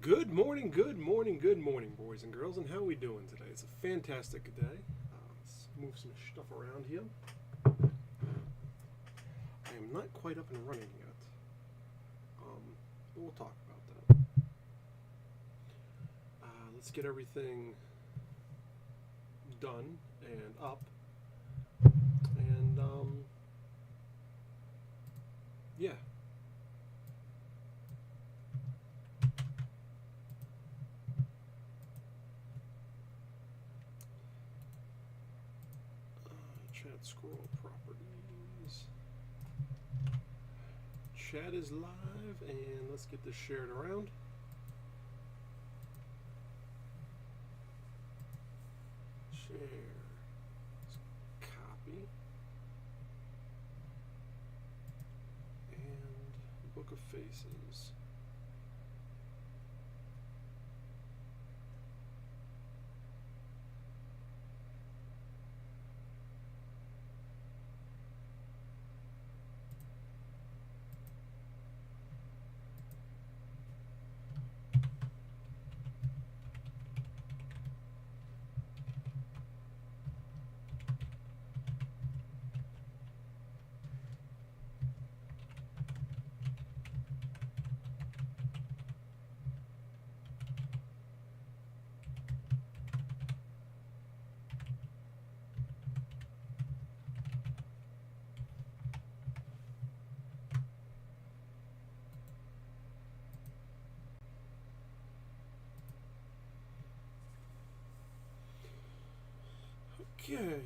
Good morning, good morning, good morning, boys and girls, and how are we doing today? It's a fantastic day. Let's move some stuff around here. I am not quite up and running yet, but we'll talk about that. Let's get everything done and up, and yeah. Chat scroll properties. Chat is live, and let's get this shared around. Share. Let's copy. And Book of Faces. Okay.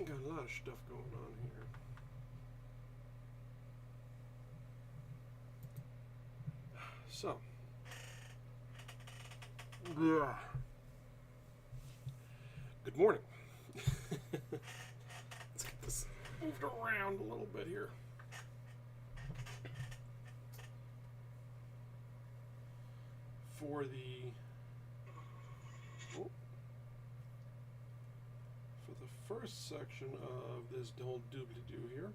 Got a lot of stuff going on here. So, good morning. Let's get this moved around a little bit here. For the first section of this whole doobly-doo here,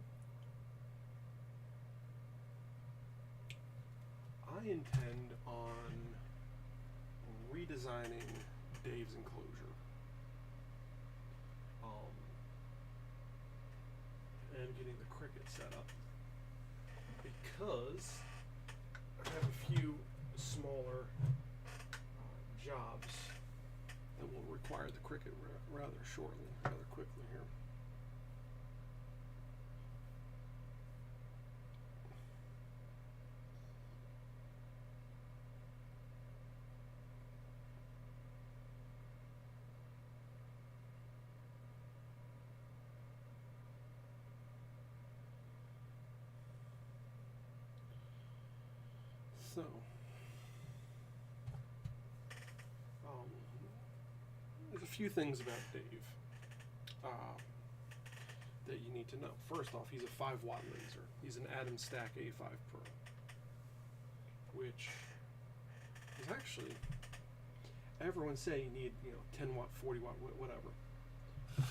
I intend on redesigning Dave's enclosure. And getting the cricket set up, because I have a few smaller jobs that will require the cricket rather quickly here. So, there's a few things about Dave that you need to know. First off, he's a 5-watt laser. He's an Atom Stack A5 Pro, which is actually, everyone say you need 10-watt, 40-watt, whatever. But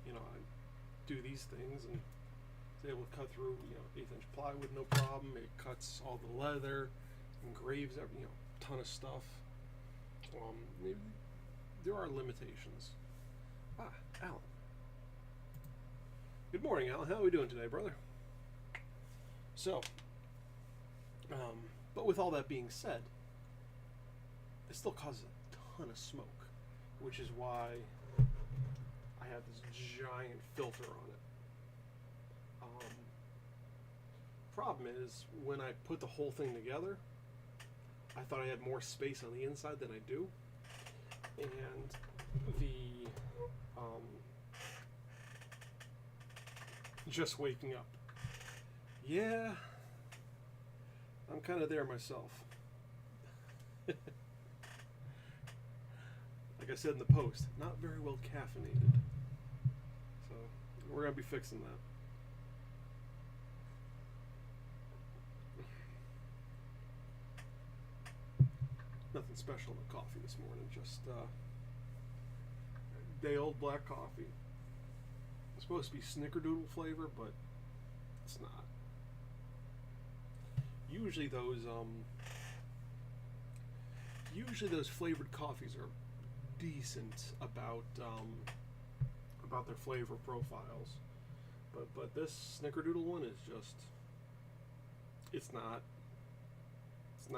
I do these things and is able to cut through 1/8-inch plywood no problem. It cuts all the leather, engraves every ton of stuff. Maybe there are limitations. Alan. Good morning, Alan. How are we doing today, brother? So, but with all that being said, it still causes a ton of smoke, which is why I have this giant filter on it. Problem is, when I put the whole thing together, I thought I had more space on the inside than I do, and the just waking up. Yeah, I'm kind of there myself. Like I said in the post, not very well caffeinated. So we're going to be fixing that. special in the coffee this morning. Just day old black coffee. It's supposed to be snickerdoodle flavor, but it's not. Usually those flavored coffees are decent about their flavor profiles, but this snickerdoodle one is just, it's not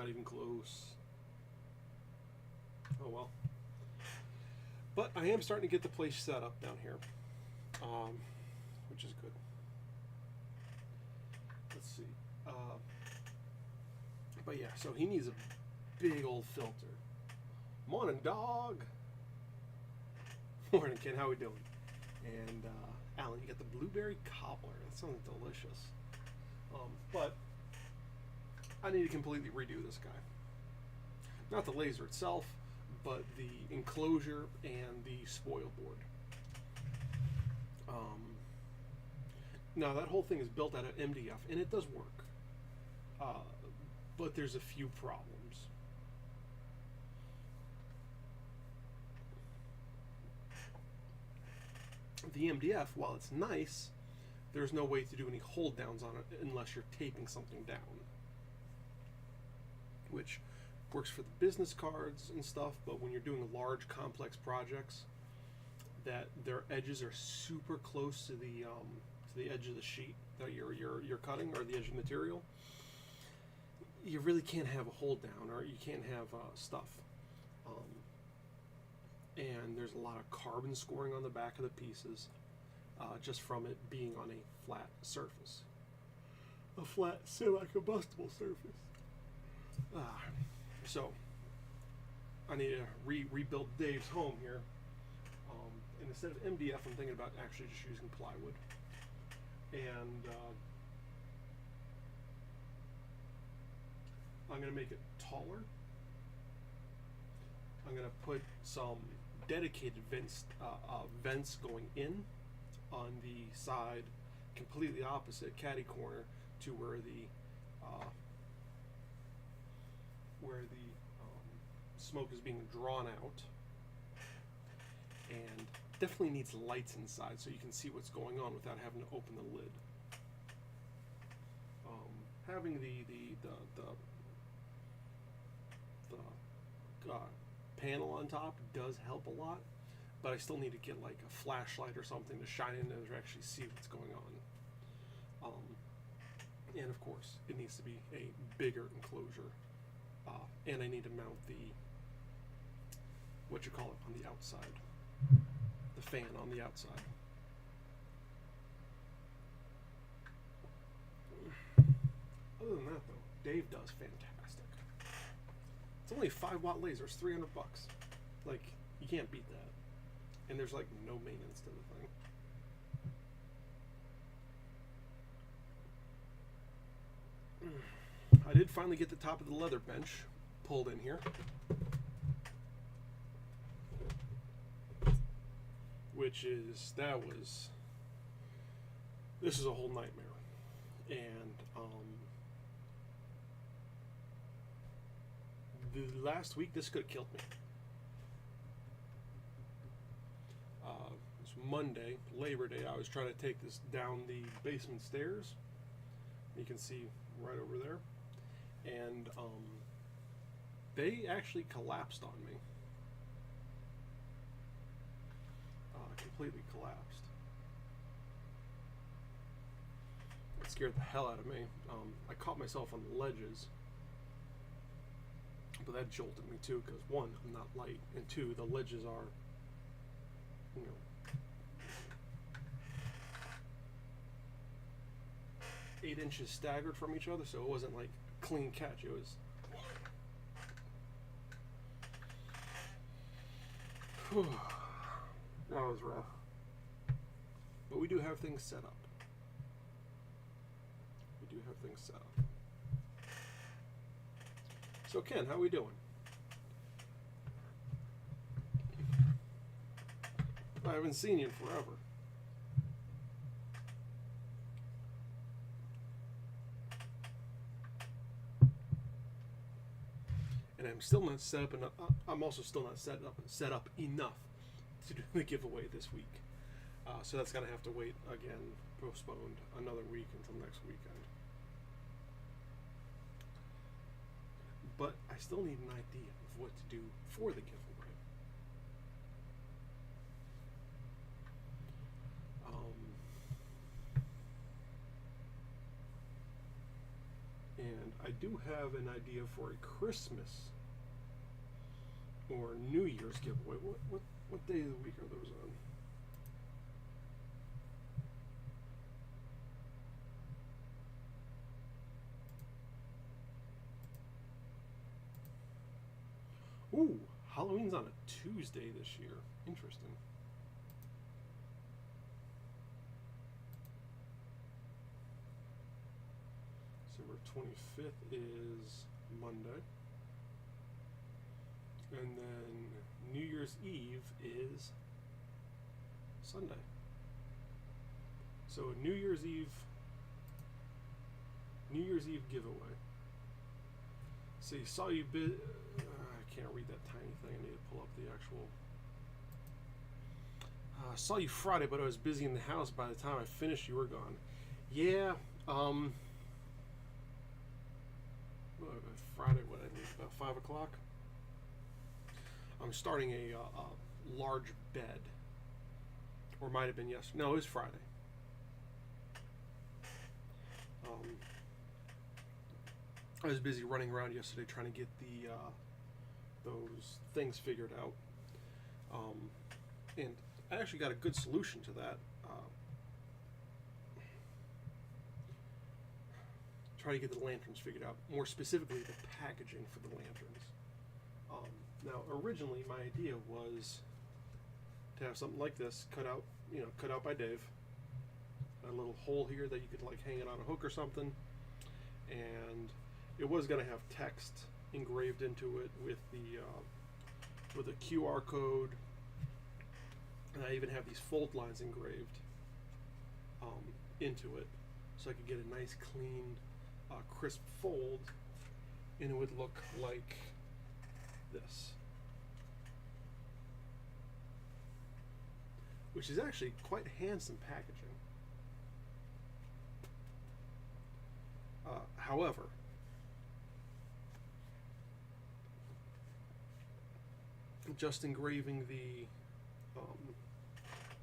even close. Oh well. But I am starting to get the place set up down here, which is good. Let's see. But yeah, so he needs a big old filter. Morning, dog. Morning, Ken. How we doing? And Alan, you got the blueberry cobbler. That sounds delicious. But I need to completely redo this guy. Not the laser itself, but the enclosure and the spoil board. Now that whole thing is built out of MDF, and it does work. But there's a few problems. The MDF, while it's nice, there's no way to do any hold downs on it unless you're taping something down. Which works for the business cards and stuff, but when you're doing large complex projects that their edges are super close to the edge of the sheet that you're cutting, or the edge of the material, you really can't have a hold down, or you can't have stuff. And there's a lot of carbon scoring on the back of the pieces, just from it being on a flat surface, a flat semi-combustible surface. So I need to rebuild Dave's home here, and instead of MDF, I'm thinking about actually just using plywood. And I'm going to make it taller. I'm going to put some dedicated vents going in on the side, completely opposite caddy corner to where the smoke is being drawn out, and definitely needs lights inside so you can see what's going on without having to open the lid. Having the panel on top does help a lot, but I still need to get like a flashlight or something to shine in there to actually see what's going on. And of course, it needs to be a bigger enclosure, and I need to mount the on the outside, the fan on the outside. Other than that, though, Dave does fantastic. It's only a 5-watt laser. It's $300. Like, you can't beat that. And there's like no maintenance to the thing. I did finally get the top of the leather bench pulled in here, which is, this is a whole nightmare. And the last week this could have killed me. It was Monday, Labor Day. I was trying to take this down the basement stairs. You can see right over there. And they actually collapsed on me. Completely collapsed. It scared the hell out of me. I caught myself on the ledges, but that jolted me too, because one, I'm not light, and two, the ledges are, 8 inches staggered from each other, so it wasn't like a clean catch. It was. That was rough. But we do have things set up. So Ken, how we doing? I haven't seen you in forever. and I'm still not set up enough. I'm also still not set up enough to do the giveaway this week. So that's gonna have to wait again, postponed another week until next weekend. But I still need an idea of what to do for the giveaway. And I do have an idea for a Christmas or New Year's giveaway. What day of the week are those on? Ooh, Halloween's on a Tuesday this year. Interesting. December 25th is Monday. And then New Year's Eve is Sunday. So New Year's Eve giveaway. See, saw you I can't read that tiny thing. I need to pull up the actual. Saw you Friday, but I was busy in the house. By the time I finished, you were gone. Yeah. Friday, what I need, about 5 o'clock. I'm starting a large bed, or might have been yesterday. No, it was Friday. I was busy running around yesterday trying to get the those things figured out, and I actually got a good solution to that. Try to get the lanterns figured out, more specifically the packaging for the lanterns. Now, originally my idea was to have something like this cut out by Dave. A little hole here that you could like hang it on a hook or something, and it was going to have text engraved into it with a QR code, and I even have these fold lines engraved into it, so I could get a nice clean crisp fold, and it would look like this, which is actually quite handsome packaging. However, just engraving the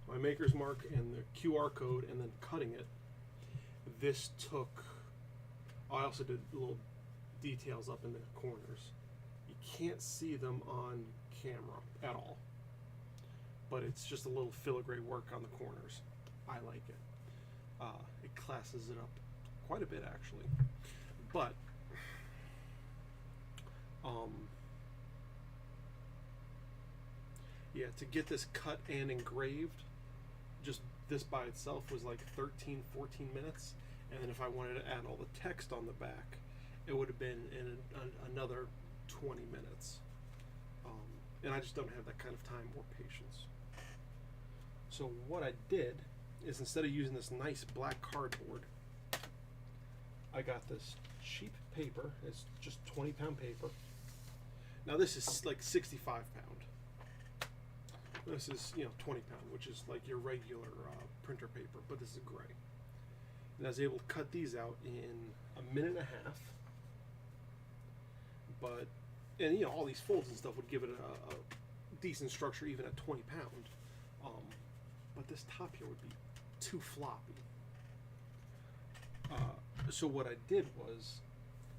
my maker's mark and the QR code and then cutting it, this took. I also did little details up in the corners. You can't see them on camera at all, but it's just a little filigree work on the corners. I like it. It classes it up quite a bit, actually. But yeah, to get this cut and engraved, just this by itself was like 13, 14 minutes. And then if I wanted to add all the text on the back, it would have been in another 20 minutes. And I just don't have that kind of time or patience. So what I did is, instead of using this nice black cardboard, I got this cheap paper. It's just 20-pound paper. Now this is like 65 pound. This is 20 pound, which is like your regular printer paper, but this is gray. And I was able to cut these out in a minute and a half. But, and all these folds and stuff would give it a decent structure even at 20 pound. But this top here would be too floppy. So what I did was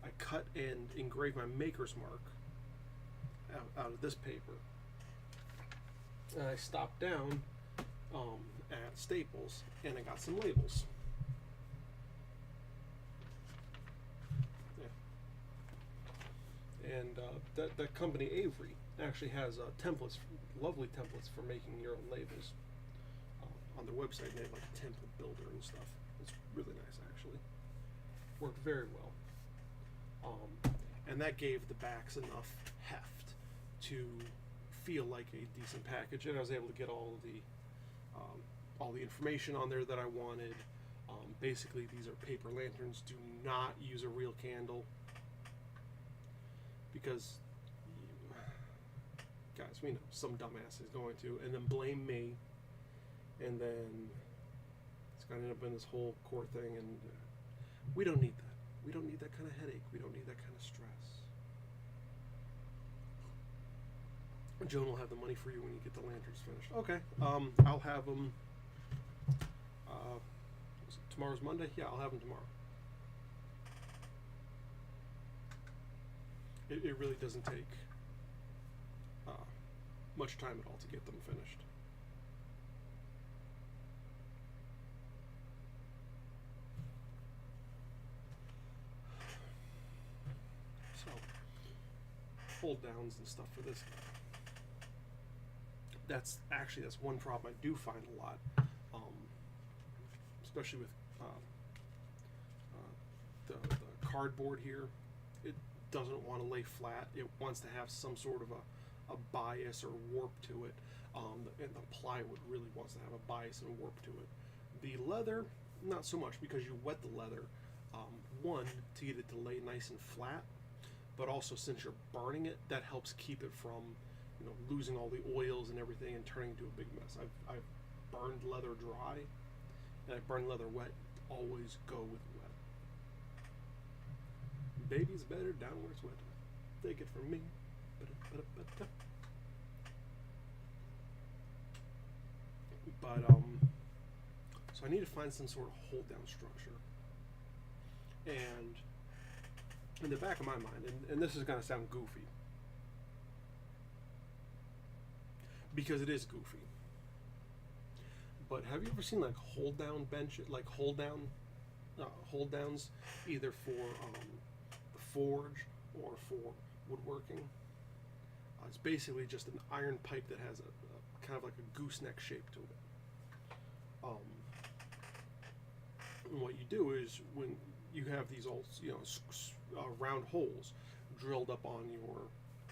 I cut and engraved my maker's mark out of this paper. And I stopped down at Staples and I got some labels. And that company Avery actually has templates, lovely templates for making your own labels on their website. They have like a template builder and stuff. It's really nice, actually. Worked very well. And that gave the backs enough heft to feel like a decent package. And I was able to get all the information on there that I wanted. Basically, these are paper lanterns. Do not use a real candle, because guys, we know some dumbass is going to, and then blame me, and then it's going to end up in this whole court thing, and we don't need that. We don't need that kind of headache. We don't need that kind of stress. Joan will have the money for you when you get the lanterns finished. Okay. I'll have them. Tomorrow's Monday. Yeah, I'll have them tomorrow. It really doesn't take much time at all to get them finished. So, hold downs and stuff for this guy. That's one problem I do find a lot, especially with the cardboard here. It doesn't want to lay flat. It wants to have some sort of a bias or warp to it, and the plywood really wants to have a bias and warp to it. The leather, not so much, because you wet the leather, one, to get it to lay nice and flat, but also since you're burning it, that helps keep it from losing all the oils and everything and turning into a big mess. I've burned leather dry, and I've burned leather wet. Always go with wet. Baby's better down where it's wet. Take it from me. But so I need to find some sort of hold down structure. And in the back of my mind, and this is going to sound goofy, because it is goofy, but have you ever seen like hold down bench, like hold downs, either for the forge or for woodworking? It's basically just an iron pipe that has a kind of like a gooseneck shape to it. And what you do is, when you have these old round holes drilled up on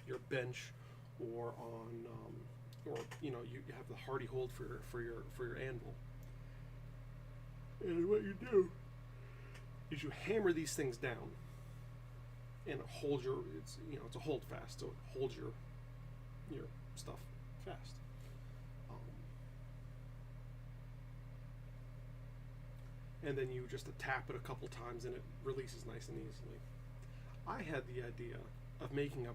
your bench, or on you have the hardy hold for your anvil. And what you do is you hammer these things down, and it holds it's a hold fast, so it holds your stuff fast. And then you just tap it a couple times, and it releases nice and easily. I had the idea of making a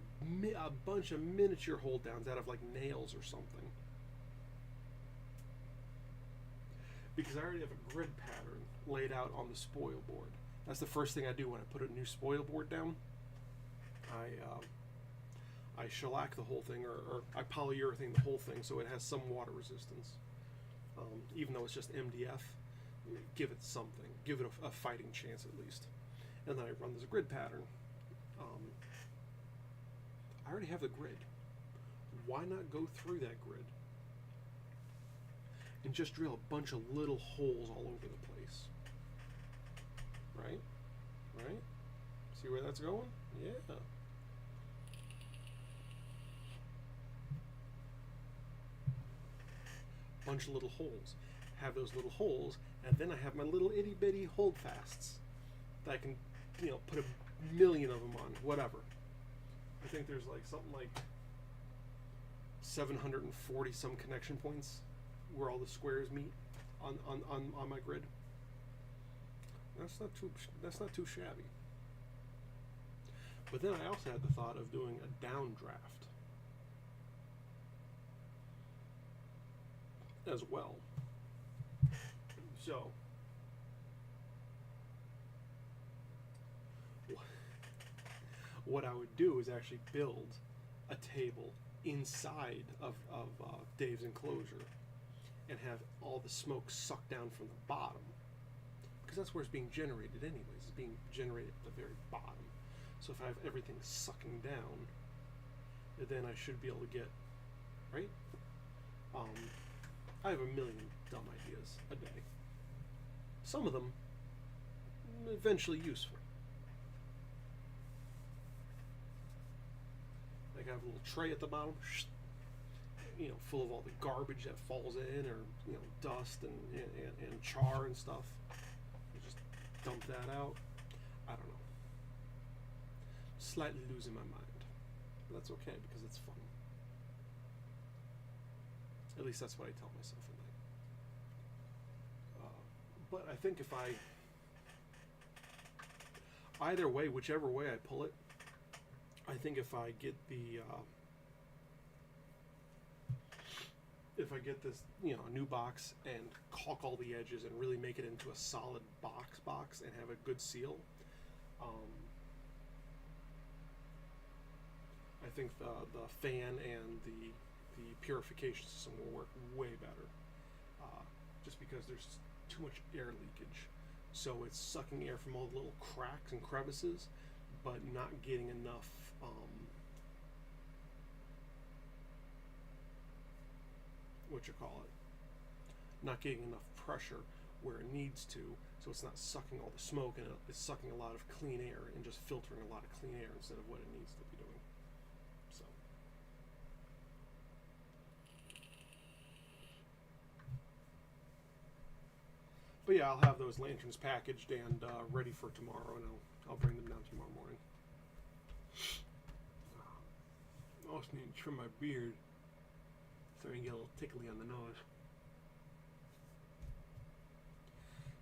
bunch of miniature hold downs out of like nails or something, because I already have a grid pattern laid out on the spoil board. That's the first thing I do when I put a new spoil board down. I shellac the whole thing, or I polyurethane the whole thing so it has some water resistance, even though it's just MDF. Give it something, give it a fighting chance at least. And then I run this grid pattern. I already have the grid. Why not go through that grid and just drill a bunch of little holes all over the place? Right? See where that's going? Yeah. Bunch of little holes. Have those little holes, and then I have my little itty bitty hold fasts that I can, put a million of them on, whatever. I think there's like something like 740 some connection points where all the squares meet on my grid. That's not too shabby. But then I also had the thought of doing a downdraft as well. So what I would do is actually build a table inside of Dave's enclosure and have all the smoke sucked down from the bottom, because that's where it's being generated anyways. It's being generated at the very bottom. So if I have everything sucking down, then I should be able to get, right? I have a million dumb ideas a day. Some of them eventually useful. Like I have a little tray at the bottom, full of all the garbage that falls in, or dust and char and stuff. I just dump that out. I don't know. Slightly losing my mind, but that's okay because it's fun. At least that's what I tell myself at night. But I think if either way, whichever way I pull it, I think if I get this, a new box and caulk all the edges and really make it into a solid box and have a good seal, I think the fan and the purification system will work way better, just because there's too much air leakage. So it's sucking air from all the little cracks and crevices, but not getting enough not getting enough pressure where it needs to, so it's not sucking all the smoke, and it's sucking a lot of clean air and just filtering a lot of clean air instead of what it needs to be doing. So but yeah, I'll have those lanterns packaged and ready for tomorrow, and I'll bring them down tomorrow morning. I also need to trim my beard. Starting to get a little tickly on the nose.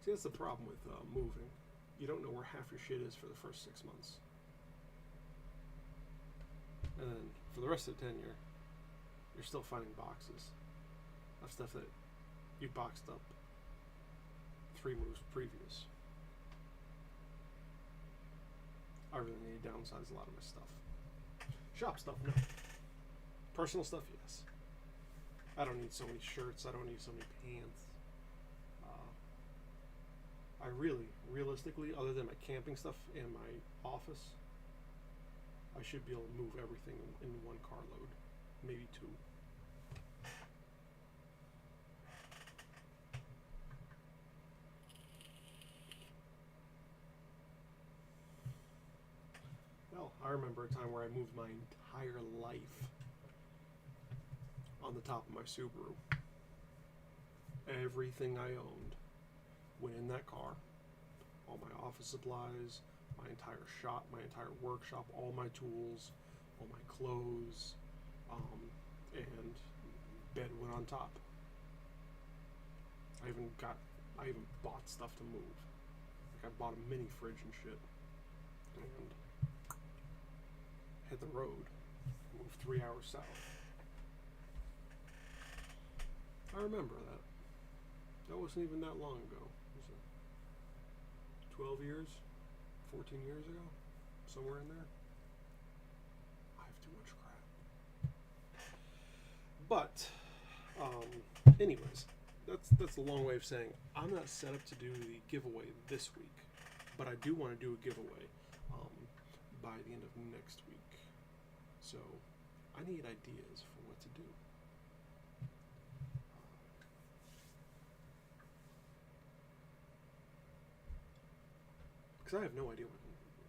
See, that's the problem with moving. You don't know where half your shit is for the first 6 months. And then for the rest of the tenure, you're still finding boxes of stuff that you boxed up 3 moves previous. I really need to downsize a lot of my stuff. Shop stuff, no. Personal stuff, yes. I don't need so many shirts. I don't need so many pants. I realistically, other than my camping stuff and my office, I should be able to move everything in 1 carload, maybe 2. Well, I remember a time where I moved my entire life on the top of my Subaru. Everything I owned went in that car. All my office supplies, my entire shop, my entire workshop, all my tools, all my clothes, and bed went on top. I even bought stuff to move. Like I bought a mini fridge and shit, and hit the road, moved 3 hours south. I remember that. That wasn't even that long ago. Was it 12 years? 14 years ago? Somewhere in there? I have too much crap. But, anyways, that's a long way of saying I'm not set up to do the giveaway this week, but I do want to do a giveaway by the end of next week. So, I need ideas for what to do. I have no idea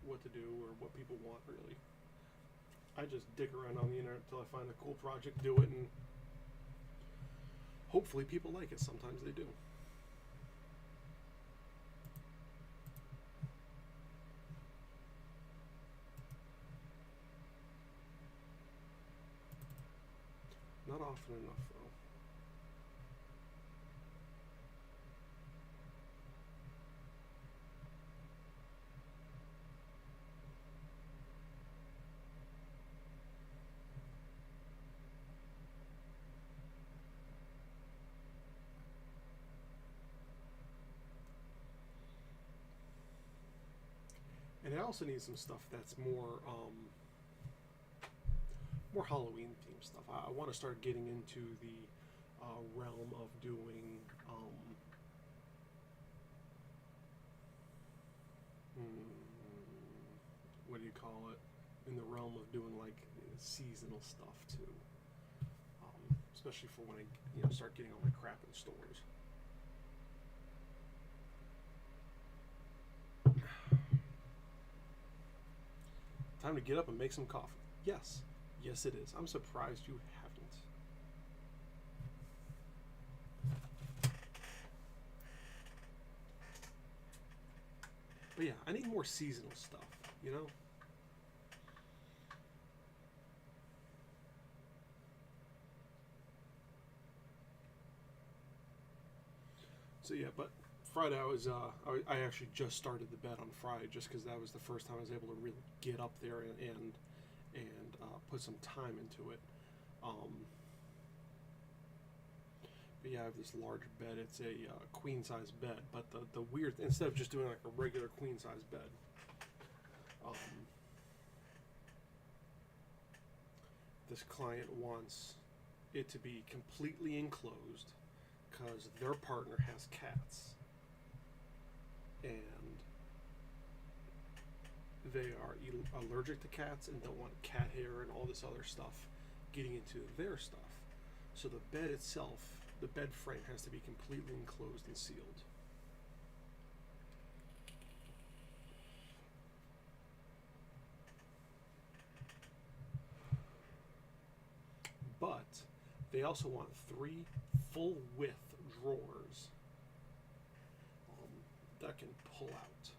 what to do or what people want, really. I just dig around on the internet until I find a cool project, do it, and hopefully people like it. Sometimes they do. Not often enough, though. And I also need some stuff that's more Halloween themed stuff. I want to start getting into the realm of doing what do you call it? In the realm of doing like seasonal stuff too, especially for when I start getting all my crap in stores. Time to get up and make some coffee. Yes. Yes, it is. I'm surprised you haven't. But yeah, I need more seasonal stuff, So yeah, but Friday I actually just started the bed on Friday just because that was the first time I was able to really get up there and put some time into it. But yeah, I have this large bed. It's a queen size bed, but the weird, instead of just doing like a regular queen size bed, this client wants it to be completely enclosed because their partner has cats and they are allergic to cats and don't want cat hair and all this other stuff getting into their stuff. So the bed itself, the bed frame, has to be completely enclosed and sealed. But they also want 3 full width drawers that can pull out.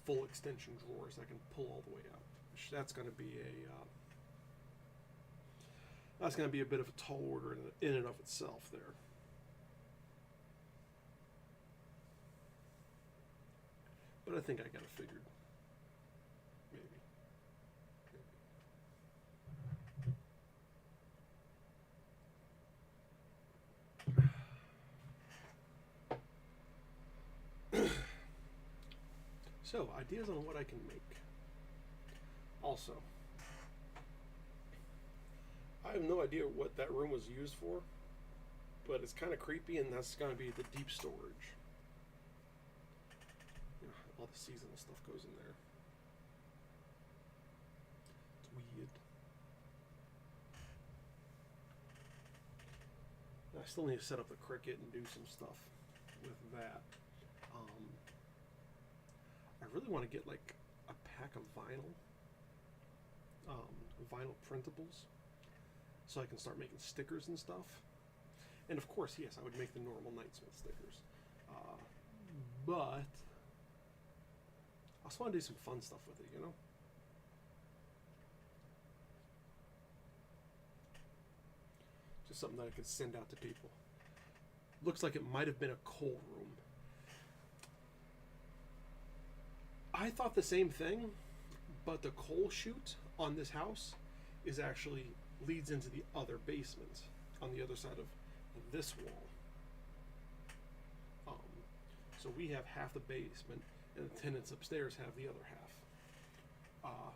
Full extension drawers that can pull all the way out. That's going to be a bit of a tall order in and of itself there. But I think I got it figured. So, ideas on what I can make. Also, I have no idea what that room was used for, but it's kind of creepy, and that's going to be the deep storage. All the seasonal stuff goes in there. It's weird. I still need to set up the Cricut and do some stuff with that. I really want to get like a pack of vinyl printables, so I can start making stickers and stuff. And of course, yes, I would make the normal Knightsmith stickers, but I also want to do some fun stuff with it, Just something that I could send out to people. Looks like it might have been a coal room. I thought the same thing, but the coal chute on this house is actually leads into the other basement on the other side of this wall. So we have half the basement, and the tenants upstairs have the other half.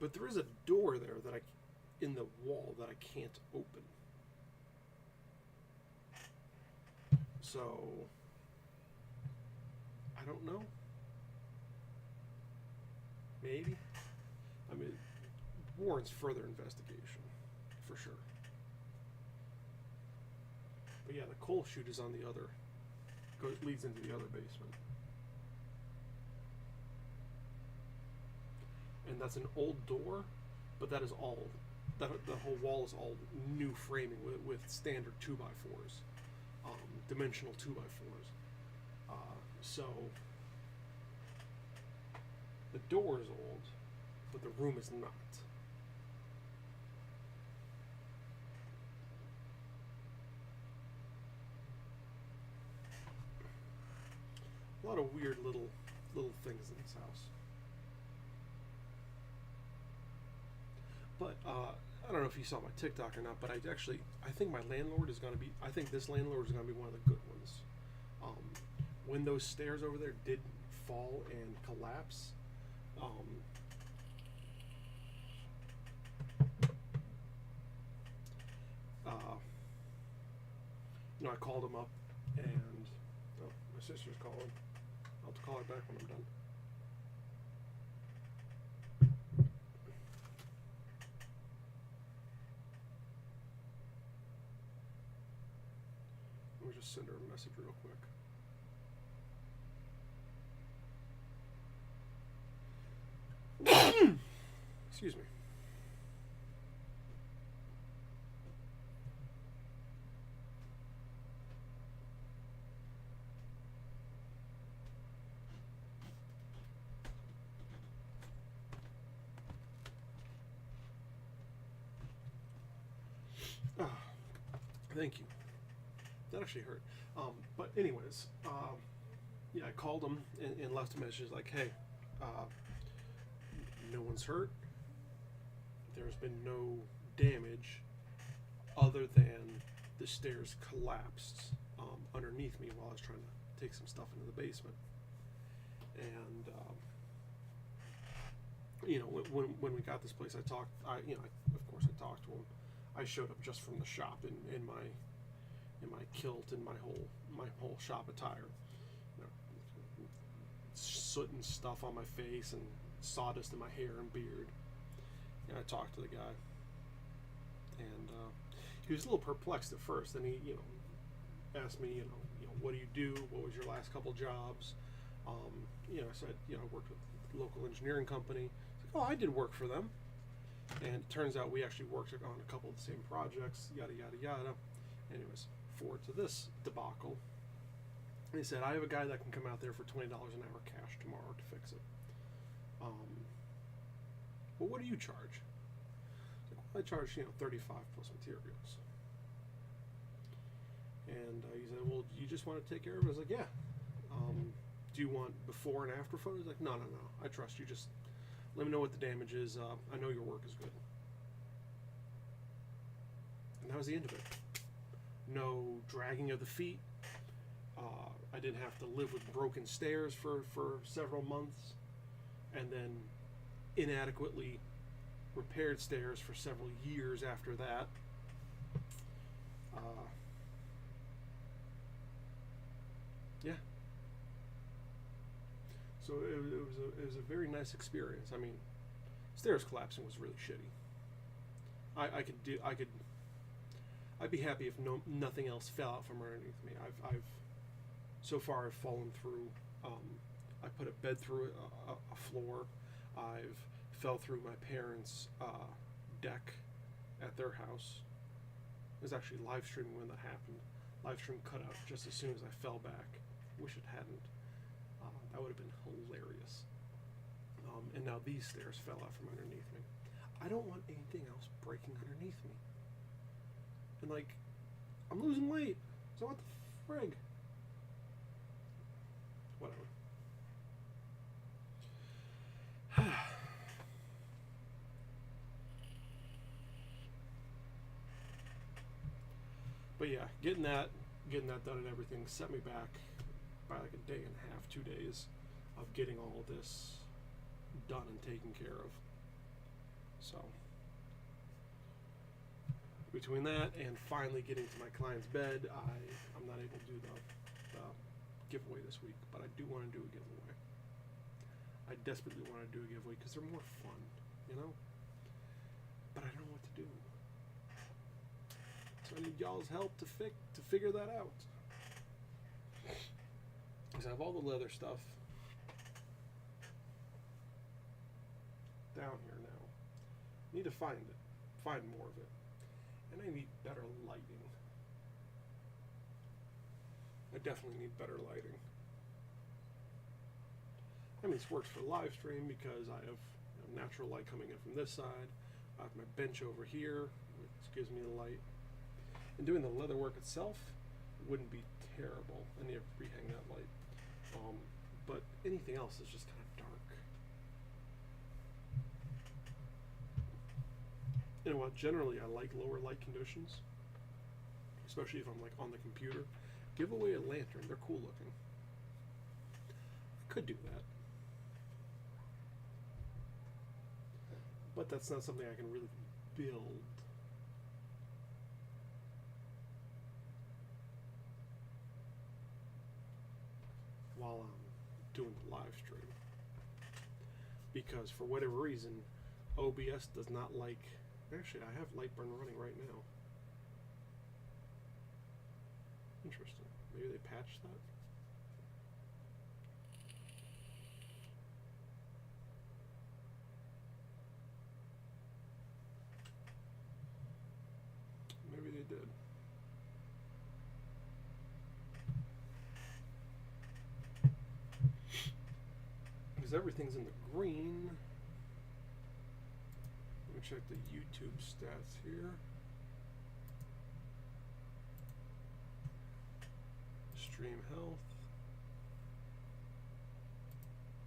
But there is a door there in the wall that I can't open. So, I don't know. Maybe. I mean, warrants further investigation, for sure. But yeah, the coal chute is on the other, leads into the other basement. And that's an old door, but that is all, the whole wall is all new framing with standard 2x4s. Dimensional 2x4s. So the door is old, but the room is not. A lot of weird little things in this house. But I don't know if you saw my TikTok or not, but I think my landlord is going to be, I think this landlord is going to be one of the good ones. When those stairs over there did fall and collapse, I called him up, and my sister's calling. I'll have to call her back when I'm done. Let me just send her a message real quick. Excuse me. Thank you. That actually hurt. But anyways, yeah, I called him and left a message like, hey, no one's hurt. There's been no damage other than the stairs collapsed underneath me while I was trying to take some stuff into the basement. And when we got this place, of course I talked to him. I showed up just from the shop in my kilt and my whole shop attire, soot and stuff on my face and sawdust in my hair and beard. And I talked to the guy, and he was a little perplexed at first. And he asked me, what do you do? What was your last couple jobs? I said, I worked with a local engineering company. He's like, oh, I did work for them. And it turns out we actually worked on a couple of the same projects, yada, yada, yada. Anyways, forward to this debacle. And he said, I have a guy that can come out there for $20 an hour cash tomorrow to fix it. Well, what do you charge? I charge, 35 plus materials. And he said, well, you just want to take care of it? I was like, yeah. Do you want before and after photos? Like, no. I trust you. Just let me know what the damage is. I know your work is good. And that was the end of it. No dragging of the feet. I didn't have to live with broken stairs for several months. And then inadequately repaired stairs for several years after that. Yeah. So it was a very nice experience. I mean, stairs collapsing was really shitty. I'd be happy if nothing else fell out from underneath me. I've so far I've fallen through. I put a bed through a floor. I've fell through my parents' deck at their house. It was actually live streaming when that happened. Live stream cut out just as soon as I fell back. Wish it hadn't. That would have been hilarious. And now these stairs fell out from underneath me. I don't want anything else breaking underneath me. And I'm losing weight. So what the frig? Whatever. But yeah, getting that done and everything set me back by a day and a half, 2 days of getting all of this done and taken care of. So between that and finally getting to my client's bed, I'm not able to do the giveaway this week, but I do want to do a giveaway. I desperately want to do a giveaway because they're more fun, but I don't know what to do. So I need y'all's help to figure that out. Because I have all the leather stuff down here now. Need to find more of it. And I need better lighting. I definitely need better lighting. I mean, this works for live stream because I have natural light coming in from this side. I have my bench over here, which gives me the light. And doing the leather work itself wouldn't be terrible. I need to rehang that light. But anything else is just kind of dark. You know what? Generally, I like lower light conditions, especially if I'm on the computer. Give away a lantern. They're cool looking. I could do that. But that's not something I can really build. While I'm doing the live stream. Because for whatever reason, OBS does not like... Actually, I have Lightburn running right now. Interesting. Maybe they patched that? Maybe they did. Because everything's in the green. Let me check the YouTube stats here. Extreme health.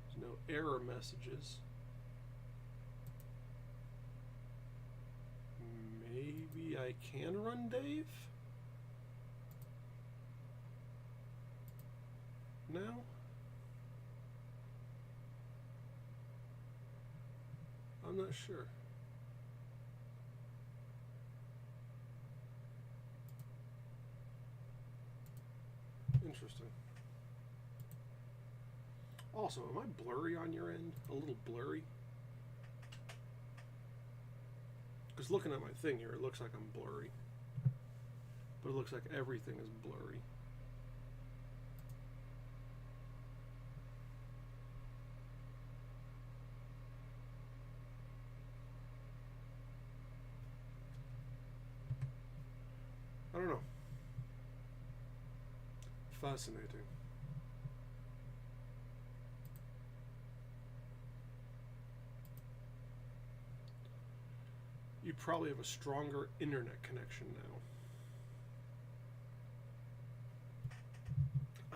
There's no error messages. Maybe I can run Dave? No? I'm not sure. Interesting. Also, am I blurry on your end? A little blurry? Because looking at my thing here, it looks like I'm blurry. But it looks like everything is blurry. I don't know. Fascinating. You probably have a stronger internet connection now.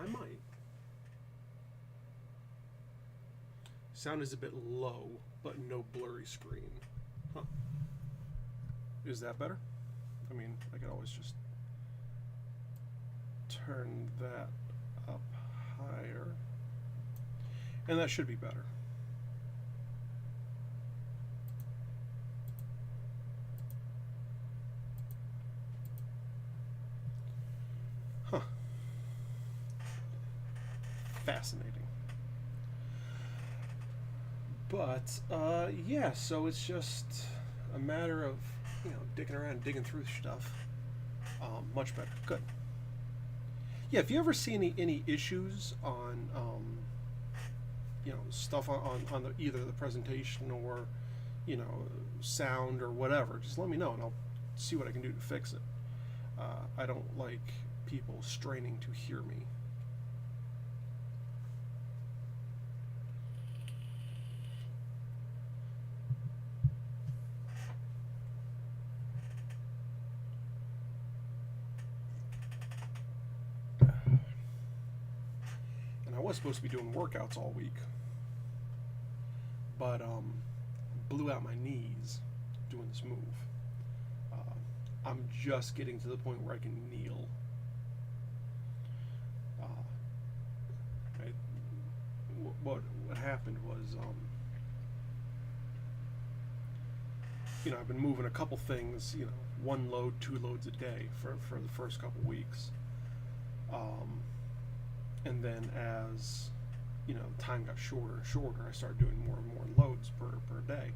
I might. Sound is a bit low, but no blurry screen. Huh. Is that better? I mean, I could always just turn that up higher. And that should be better. Huh. Fascinating. But, yeah, so it's just a matter of, you know, digging around, digging through stuff. Much better. Good. Yeah, if you ever see any issues on, you know, stuff on either the presentation or, you know, sound or whatever, just let me know and I'll see what I can do to fix it. I don't like people straining to hear me. I was supposed to be doing workouts all week, but blew out my knees doing this move. I'm just getting to the point where I can kneel. What happened was, you know, I've been moving a couple things, you know, 1 load, 2 loads a day for the first couple weeks. And then as, you know, time got shorter and shorter, I started doing more and more loads per day.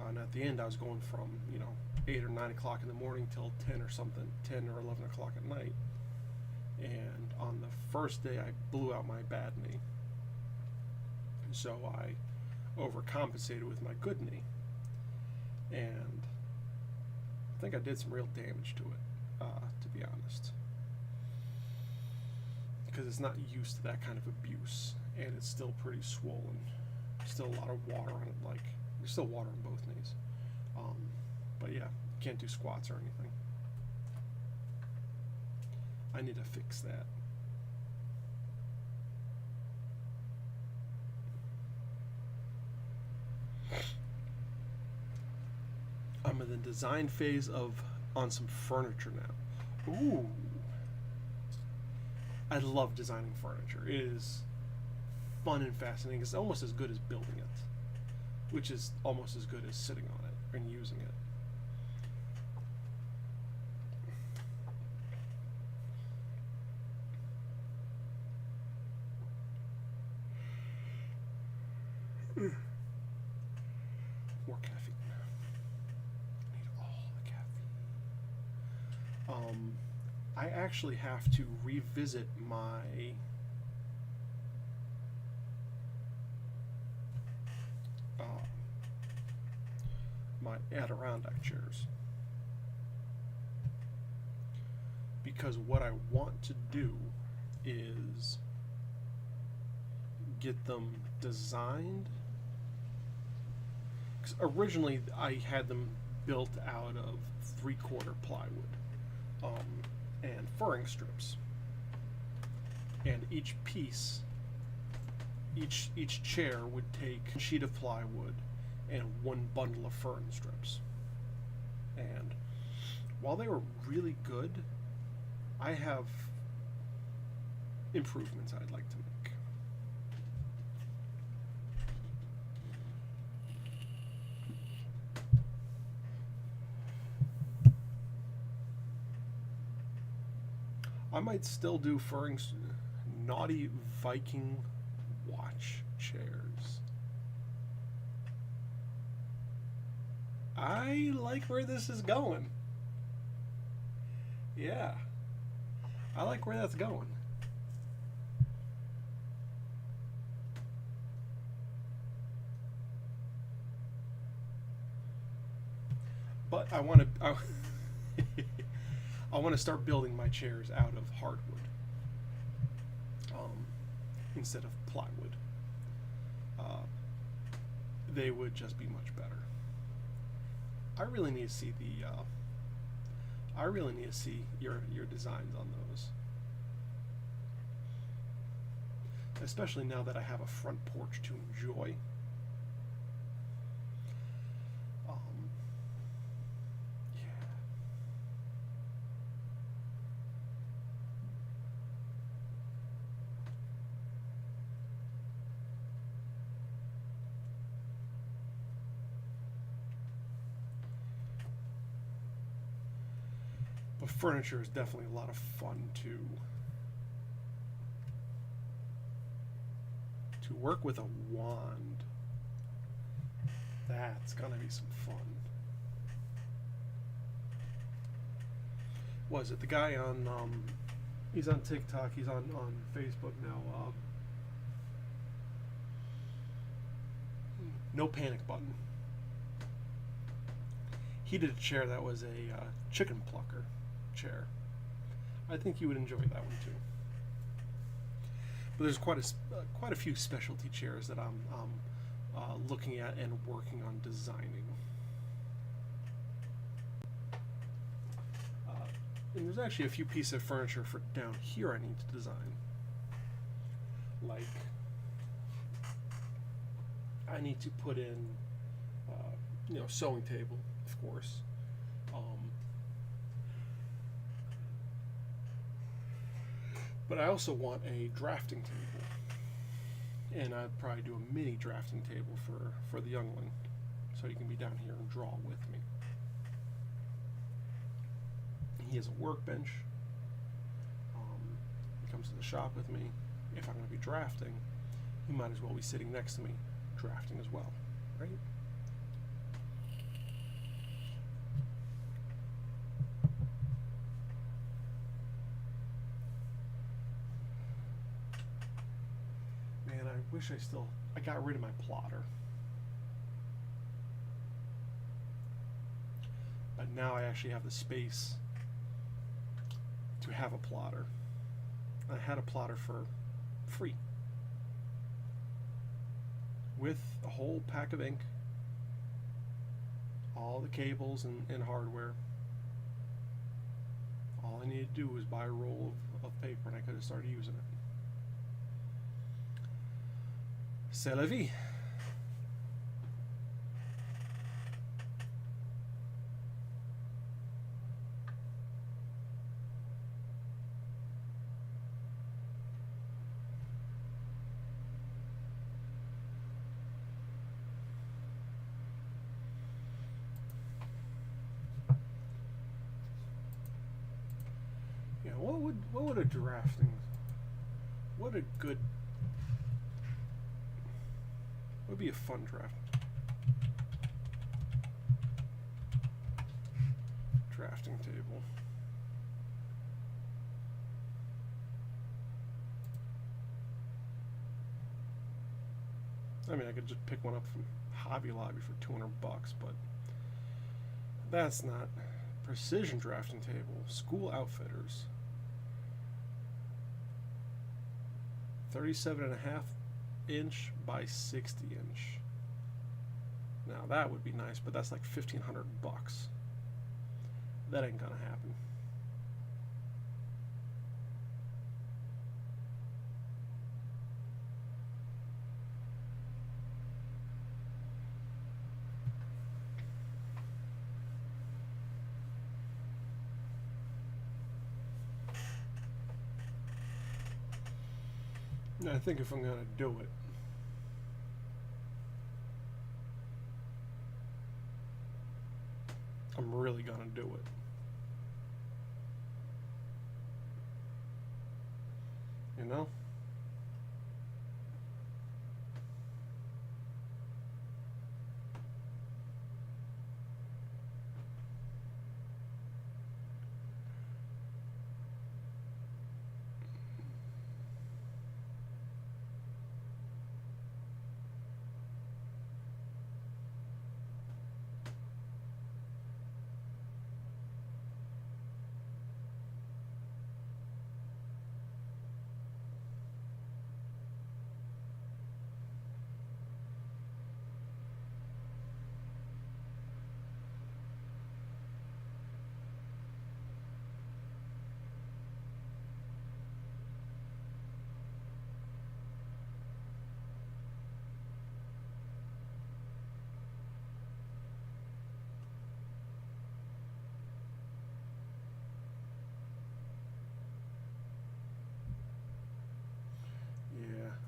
And at the end, I was going from, you know, 8 or 9 o'clock in the morning till 10 or 11 o'clock at night. And on the first day, I blew out my bad knee. So I overcompensated with my good knee. And I think I did some real damage to it, to be honest. Because it's not used to that kind of abuse, and it's still pretty swollen. Still a lot of water on it, like, there's still water on both knees. But yeah, can't do squats or anything. I need to fix that. I'm in the design phase on some furniture now. Ooh. I love designing furniture. It is fun and fascinating. It's almost as good as building it, which is almost as good as sitting on it and using it. More caffeine. I need all the caffeine. I actually have to revisit my my Adirondack chairs, because what I want to do is get them designed. 'Cause originally I had them built out of 3/4 plywood and furring strips. and each piece, each chair would take a sheet of plywood and one bundle of fern strips. And while they were really good, I have improvements I'd like to make. I might still do naughty Viking watch chairs. I like where this is going. Yeah. I like where that's going. But I want to I want to start building my chairs out of hardwood instead of plywood. They would just be much better. I really need to see your designs on those, especially now that I have a front porch to enjoy. But furniture is definitely a lot of fun to work with a wand. That's gonna be some fun. Was it the guy on he's on TikTok, he's on Facebook now, No Panic Button. He did a chair that was a chicken plucker chair. I think you would enjoy that one too. But there's quite a few specialty chairs that I'm looking at and working on designing. And there's actually a few pieces of furniture for down here I need to design. Like, I need to put in, sewing table, of course. But I also want a drafting table, and I'd probably do a mini drafting table for the youngling, so he can be down here and draw with me. He has a workbench. He comes to the shop with me. If I'm going to be drafting, he might as well be sitting next to me, drafting as well, right? Man, I wish I got rid of my plotter. But now I actually have the space to have a plotter. I had a plotter for free, with a whole pack of ink, all the cables and hardware. All I needed to do was buy a roll of paper and I could have started using it. C'est la vie. What would a drafting, what would be a fun drafting table? I mean, I could just pick one up from Hobby Lobby for $200, but that's not. Precision drafting table, School Outfitters. 37.5 inch by 60 inch. Now that would be nice, but that's like $1,500. That ain't gonna happen. I think if I'm going to do it, I'm really going to do it. You know?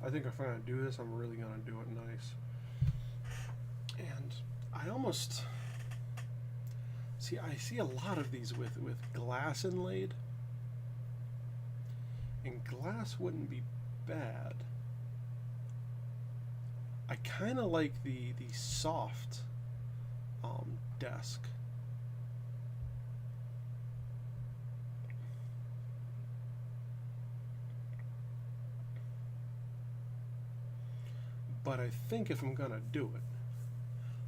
I think if I'm going to do this, I'm really going to do it nice. And I almost I see a lot of these with glass inlaid. And glass wouldn't be bad. I kind of like the soft desk. But I think if I'm gonna do it,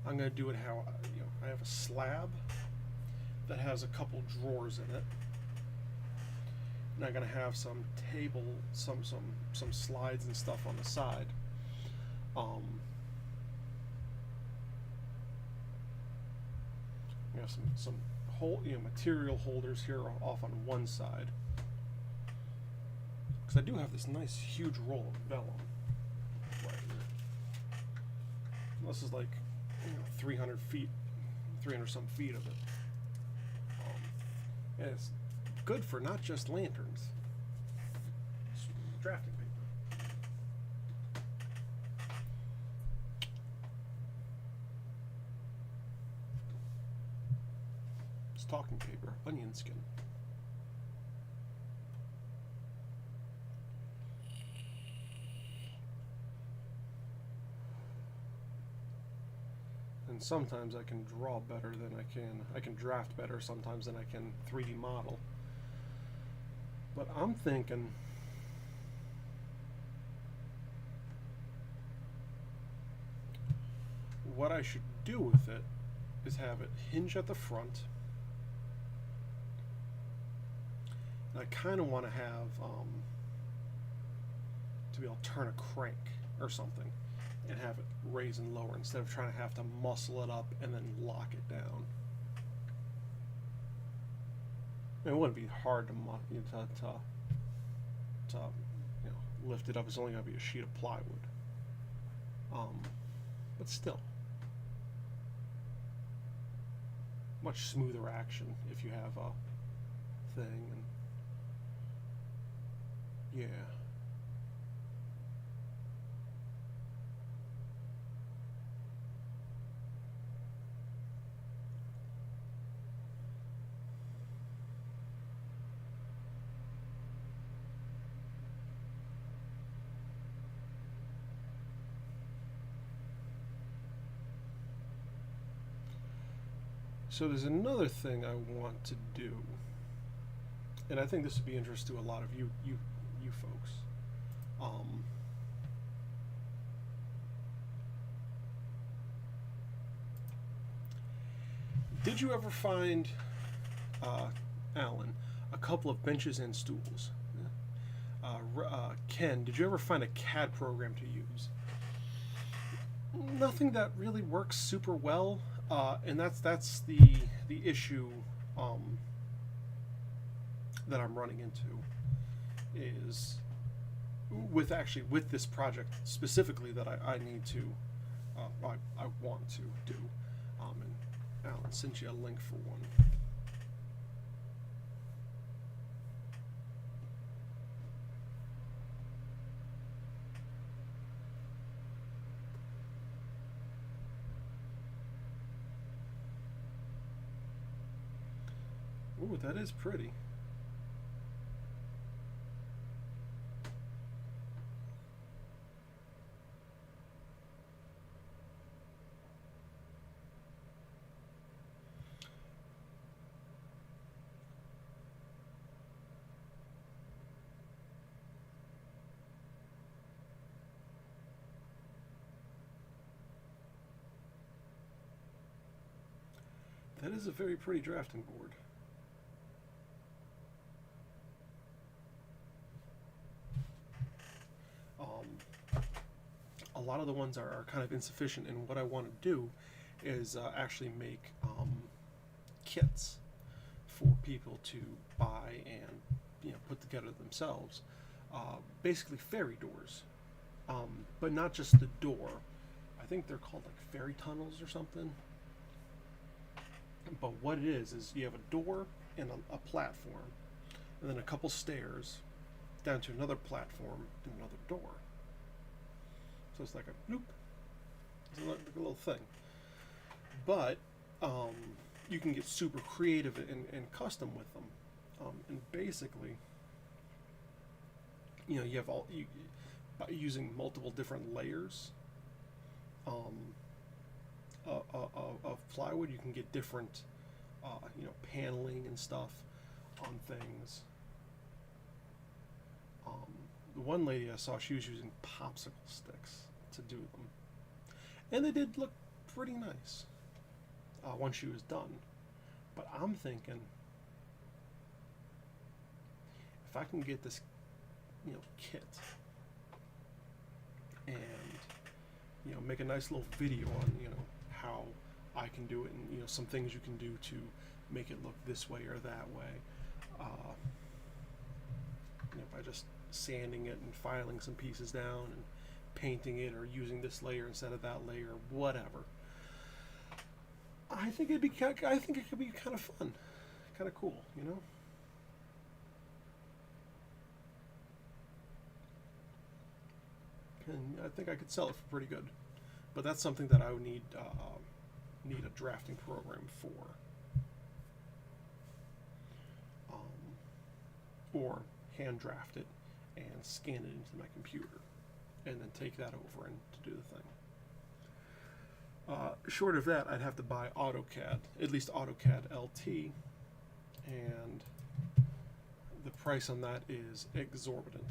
I'm gonna do it how, you know, I have a slab that has a couple drawers in it, and I'm gonna have some table, some slides and stuff on the side. We have some material holders here off on one side, because I do have this nice huge roll of vellum. This is like 300 some feet of it. And it's good for not just lanterns. It's drafting paper. It's talking paper, onion skin. And sometimes I can draw better than I can draft better sometimes than I can 3D model. But I'm thinking what I should do with it is have it hinge at the front. And I kind of want to have to be able to turn a crank or something and have it raise and lower instead of trying to have to muscle it up and then lock it down. It wouldn't be hard to lift it up. It's only going to be a sheet of plywood. But still, much smoother action if you have a thing. And yeah. So there's another thing I want to do, and I think this would be interesting to a lot of you folks. Did you ever find, Alan, a couple of benches and stools? Ken, did you ever find a CAD program to use? Nothing that really works super well. And that's the issue that I'm running into, is with this project specifically that I need to I want to do. And Alan sent you a link for one. Ooh, that is pretty. That is a very pretty drafting board. A lot of the ones are kind of insufficient, and what I want to do is actually make kits for people to buy and put together themselves. Basically fairy doors, but not just the door. I think they're called like fairy tunnels or something. But what it is you have a door and a platform, and then a couple stairs down to another platform and another door. So it's like a bloop. It's like a little thing. But you can get super creative and custom with them. And basically, you have by using multiple different layers of plywood, you can get different paneling and stuff on things. The one lady I saw, she was using popsicle sticks to do them, and they did look pretty nice once she was done. But I'm thinking, if I can get this kit and make a nice little video on how I can do it, and some things you can do to make it look this way or that way, by just sanding it and filing some pieces down and painting it, or using this layer instead of that layer, whatever. I think it could be kind of fun, kind of cool, And I think I could sell it for pretty good. But that's something that I would need a drafting program for, or hand draft it and scan it into my computer, and then take that over and to do the thing. Short of that, I'd have to buy AutoCAD, at least AutoCAD LT, and the price on that is exorbitant.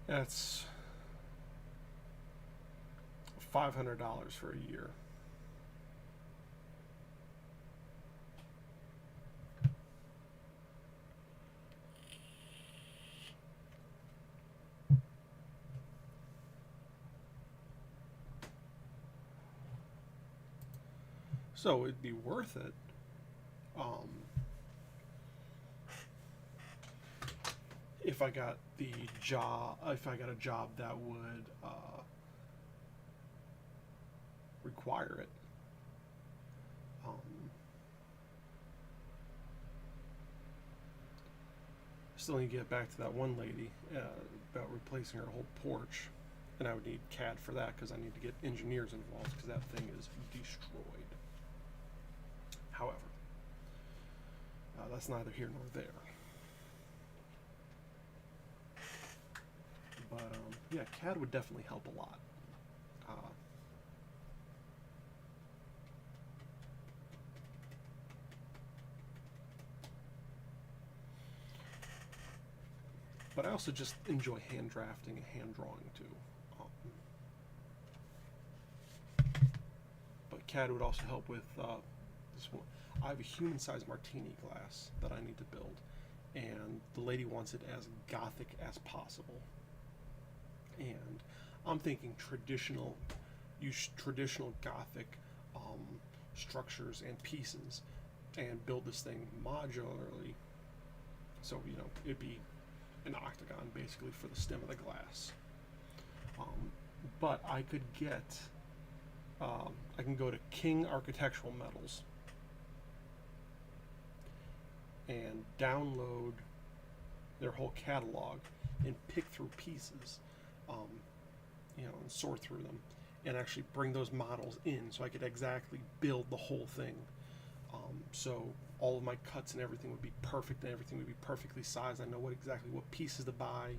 That's $500 for a year. So it'd be worth it. If I got a job that would require it. Still need to get back to that one lady about replacing her whole porch, and I would need CAD for that because I need to get engineers involved because that thing is destroyed. However, that's neither here nor there. But yeah, CAD would definitely help a lot. But I also just enjoy hand drafting and hand drawing too. But CAD would also help with this one. I have a human-sized martini glass that I need to build, and the lady wants it as gothic as possible. And I'm thinking use traditional Gothic structures and pieces, and build this thing modularly So, you know, it'd be an octagon basically for the stem of the glass. But I could get, I can go to King Architectural Metals and download their whole catalog and pick through pieces, you know, and sort through them, and actually bring those models in so I could exactly build the whole thing. So all of my cuts and everything would be perfect, and everything would be perfectly sized. I know exactly what pieces to buy.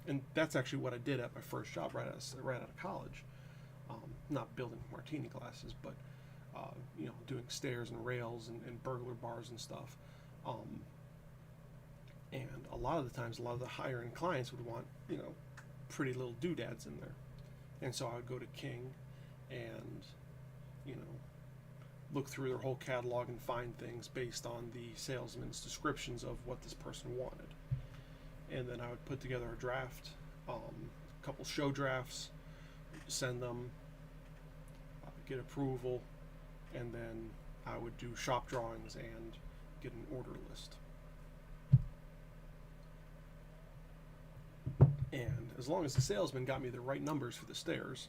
And that's actually what I did at my first job right out of college. Not building martini glasses, but you know, doing stairs and rails and burglar bars and stuff. And a lot of the times, a lot of the higher end clients would want, you know, pretty little doodads in there. And so I would go to King and, you know, look through their whole catalog and find things based on the salesman's descriptions of what this person wanted. And then I would put together a draft, a couple show drafts, send them, get approval, and then I would do shop drawings and get an order list. And as long as the salesman got me the right numbers for the stairs,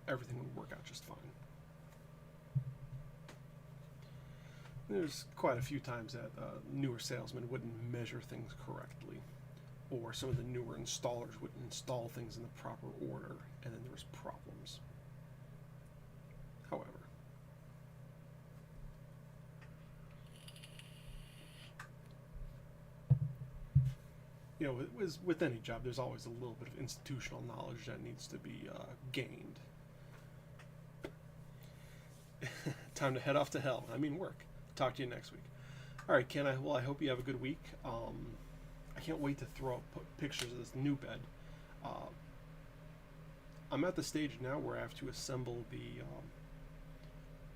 everything would work out just fine. There's quite a few times that newer salesmen wouldn't measure things correctly, or some of the newer installers wouldn't install things in the proper order, and then there was problems. However, you know, with any job, there's always a little bit of institutional knowledge that needs to be gained. Time to head off to hell. I mean work. Talk to you next week. All right, Ken. I hope you have a good week. I can't wait to throw up pictures of this new bed. I'm at the stage now where I have to assemble the.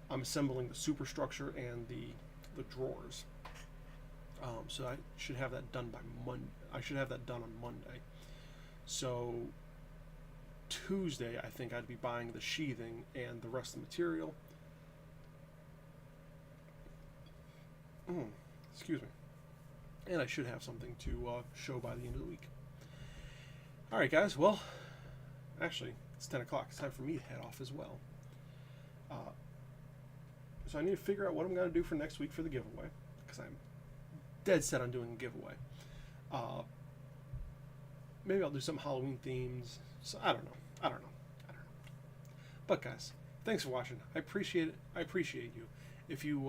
I'm assembling the superstructure and the drawers. So I should have that done by Monday. I should have that done on Monday. So Tuesday, I think I'd be buying the sheathing and the rest of the material. Excuse me. And I should have something to show by the end of the week. All right, guys. Well, actually, it's 10 o'clock. It's time for me to head off as well. So I need to figure out what I'm going to do for next week for the giveaway, because I'm dead set on doing a giveaway. Maybe I'll do some Halloween themes. So I don't know. But guys, thanks for watching. I appreciate it. I appreciate you. If you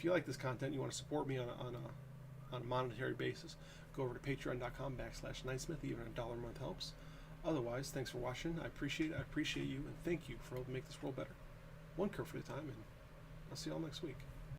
like this content, you want to support me on a monetary basis, go over to patreon.com/Knightsmith. Even $1 a month helps. Otherwise, thanks for watching. I appreciate it. I appreciate you, and thank you for helping make this world better. One kerf at a time, and I'll see you all next week.